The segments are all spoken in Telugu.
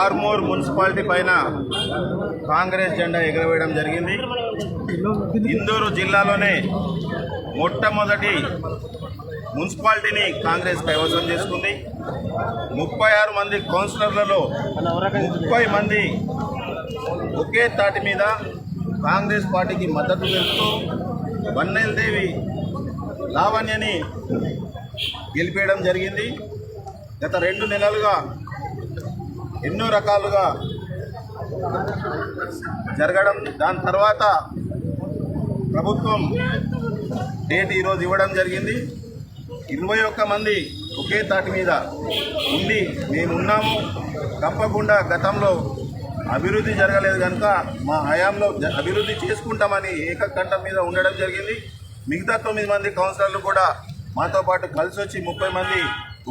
ఆర్మూర్ మున్సిపాలిటీ పైన కాంగ్రెస్ జెండా ఎగరవేయడం జరిగింది. ఇందూరు జిల్లాలోనే మొట్టమొదటి మున్సిపాలిటీని కాంగ్రెస్ కైవసం చేసుకుంది. 36 మంది కౌన్సిలర్లలో 30 మంది ఒకే తాటి మీద కాంగ్రెస్ పార్టీకి మద్దతు తెలుపుతూ వన్నెలదేవి లావణ్యని గెలిపేయడం జరిగింది. గత 2 నెలలుగా ఎన్నో రకాలుగా జరగడం, దాని తర్వాత ప్రభుత్వం డేట్ ఈరోజు ఇవ్వడం జరిగింది. 21 మంది ఒకే తాటి మీద ఉండి మేమున్నాము, తప్పకుండా గతంలో అభివృద్ధి జరగలేదు కనుక మా హయాంలో అభివృద్ధి చేసుకుంటామని ఏకకంఠం మీద ఉండడం జరిగింది. మిగతా 9 మంది కౌన్సిలర్లు కూడా మాతో పాటు కలిసి వచ్చి 30 మంది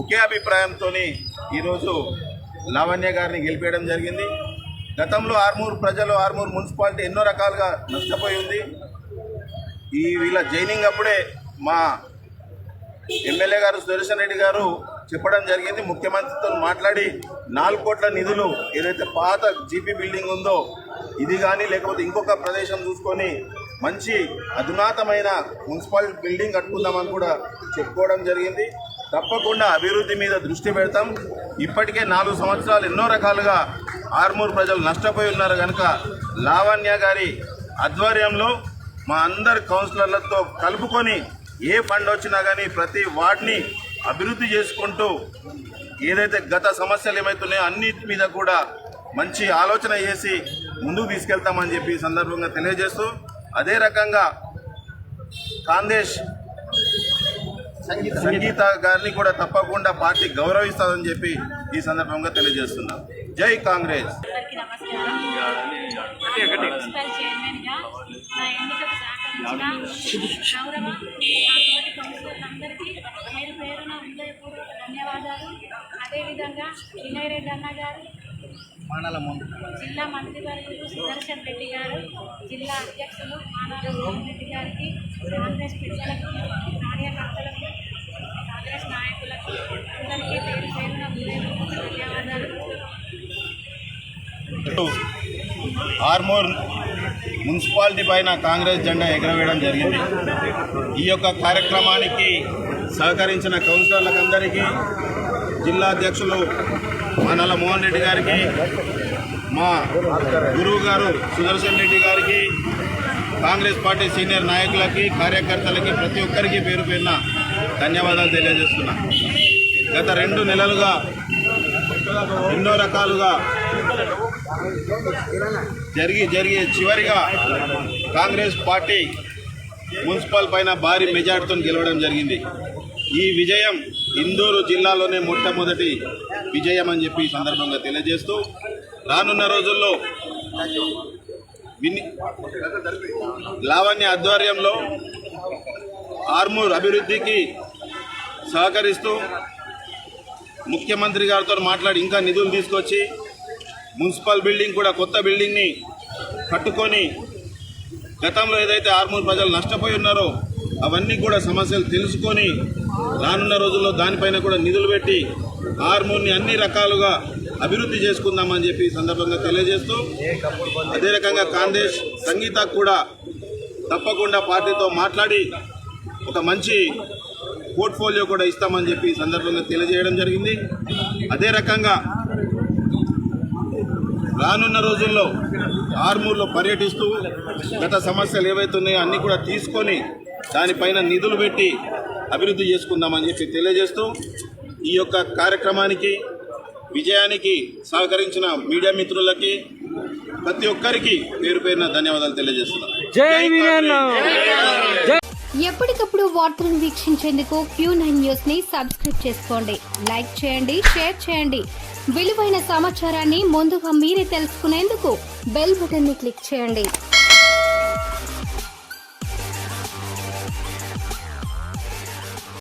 ఒకే అభిప్రాయంతో ఈరోజు లావణ్య గారిని గెలిపేయడం జరిగింది. గతంలో ఆర్మూర్ ప్రజలు, ఆర్మూర్ మున్సిపాలిటీ ఎన్నో రకాలుగా నష్టపోయి ఉంది. వీళ్ళ జైనింగ్ అప్పుడే మా ఎమ్మెల్యే గారు సుదర్శన్ రెడ్డి గారు చెప్పడం జరిగింది. ముఖ్యమంత్రితో మాట్లాడి 4 కోట్ల నిధులు ఏదైతే పాత జీపీ బిల్డింగ్ ఉందో ఇది కానీ లేకపోతే ఇంకొక ప్రదేశం చూసుకొని మంచి అధునాతమైన మున్సిపల్ బిల్డింగ్ కట్టుకుందామని కూడా చెప్పుకోవడం జరిగింది. తప్పకుండా అభివృద్ధి మీద దృష్టి పెడతాం. ఇప్పటికే 4 సంవత్సరాలు ఎన్నో రకాలుగా ఆర్మూర్ ప్రజలు నష్టపోయి ఉన్నారు కనుక లావణ్య గారి ఆధ్వర్యంలో మా అందరి కౌన్సిలర్లతో కలుపుకొని ఏ ఫండ్ వచ్చినా కానీ ప్రతి వార్డ్ని అభివృద్ధి చేసుకుంటూ ఏదైతే గత సమస్యలు ఏమవుతున్నాయో అన్నిటి మీద కూడా మంచి ఆలోచన చేసి ముందుకు తీసుకెళ్తామని చెప్పి ఈ సందర్భంగా తెలియజేస్తూ, అదే రకంగా కాందేశ్ సంగీత గారిని కూడా తప్పకుండా పార్టీ గౌరవిస్తుందని చెప్పి ఈ సందర్భంగా తెలియజేస్తున్నాం. జై కాంగ్రెస్. ధన్యవాదాలు. అదేవిధంగా వినయ్ రెడ్డి అన్న గారు, జిల్లా మంత్రివర్యులు సుదర్శన్ రెడ్డి గారు, జిల్లా అధ్యక్షులు మానాల మోహన్ రెడ్డి గారికి, కాంగ్రెస్ పెద్దలకు, కార్యకర్తలకు, కాంగ్రెస్ నాయకులకు అందరికీ పేరు పేరున ధన్యవాదాలు. ఆర్మూర్ మున్సిపాలిటీ పైన కాంగ్రెస్ జెండా ఎగరవేయడం జరిగింది. ఈ యొక్క కార్యక్రమానికి సహకరించిన కౌన్సిలర్లకు అందరికీ, జిల్లా అధ్యక్షులు మానాల మోహన్ రెడ్డి గారికి, మా గురువు గారు సుదర్శన్ రెడ్డి గారికి, కాంగ్రెస్ పార్టీ సీనియర్ నాయకులకి, కార్యకర్తలకి ప్రతి ఒక్కరికి పేరు పేరున ధన్యవాదాలు తెలియజేస్తున్నా. గత 2 నెలలుగా ఎన్నో రకాలుగా జరిగి చివరిగా కాంగ్రెస్ పార్టీ మున్సిపల్ పైన భారీ మెజార్టీతో గెలవడం జరిగింది. ఈ విజయం ఇందూరు జిల్లాలోనే మొట్టమొదటి విజయం అని చెప్పి ఈ సందర్భంగా తెలియజేస్తూ, రానున్న రోజుల్లో లావణ్య ఆధ్వర్యంలో ఆర్మూర్ అభివృద్ధికి సహకరిస్తూ ముఖ్యమంత్రి గారితో మాట్లాడి ఇంకా నిధులు తీసుకొచ్చి మున్సిపల్ బిల్డింగ్ కూడా కొత్త బిల్డింగ్ని కట్టుకొని గతంలో ఏదైతే ఆర్మూర్ ప్రజలు నష్టపోయి ఉన్నారో అవన్నీ కూడా సమస్యలు తెలుసుకొని రానున్న రోజుల్లో దానిపైన కూడా నిధులు పెట్టి ఆర్మూర్ని అన్ని రకాలుగా అభివృద్ధి చేసుకుందామని చెప్పి ఈ సందర్భంగా తెలియజేస్తూ, అదే రకంగా కాంగ్రెస్ సంగీత కూడా తప్పకుండా పార్టీతో మాట్లాడి ఒక మంచి పోర్ట్ఫోలియో కూడా ఇస్తామని చెప్పి ఈ సందర్భంగా తెలియజేయడం జరిగింది. అదే రకంగా రానున్న రోజుల్లో ఆర్మూర్లో పర్యటిస్తూ గత సమస్యలు ఏవైతున్నాయో అన్నీ కూడా తీసుకొని దానిపైన నిధులు పెట్టి అభివృద్ధి చేసుకుందామని చెప్పి తెలియజేస్తూ, ఈ యొక్క కార్యక్రమానికి విజయానికి సహకరించిన మీడియా మిత్రులకి ప్రతి ఒక్కరికి పేరు పేరున ధన్యవాదాలు తెలియజేస్తున్నాను. ఎప్పటికప్పుడు వార్తలను వీక్షించేందుకు Q9 న్యూస్ ని సబ్స్క్రైబ్ చేసుకోండి, లైక్ చేయండి, షేర్ చేయండి. విలువైన సమాచారాన్ని ముందుగా మీరే తెలుసుకునేందుకు బెల్ బటన్ ని క్లిక్ చేయండి.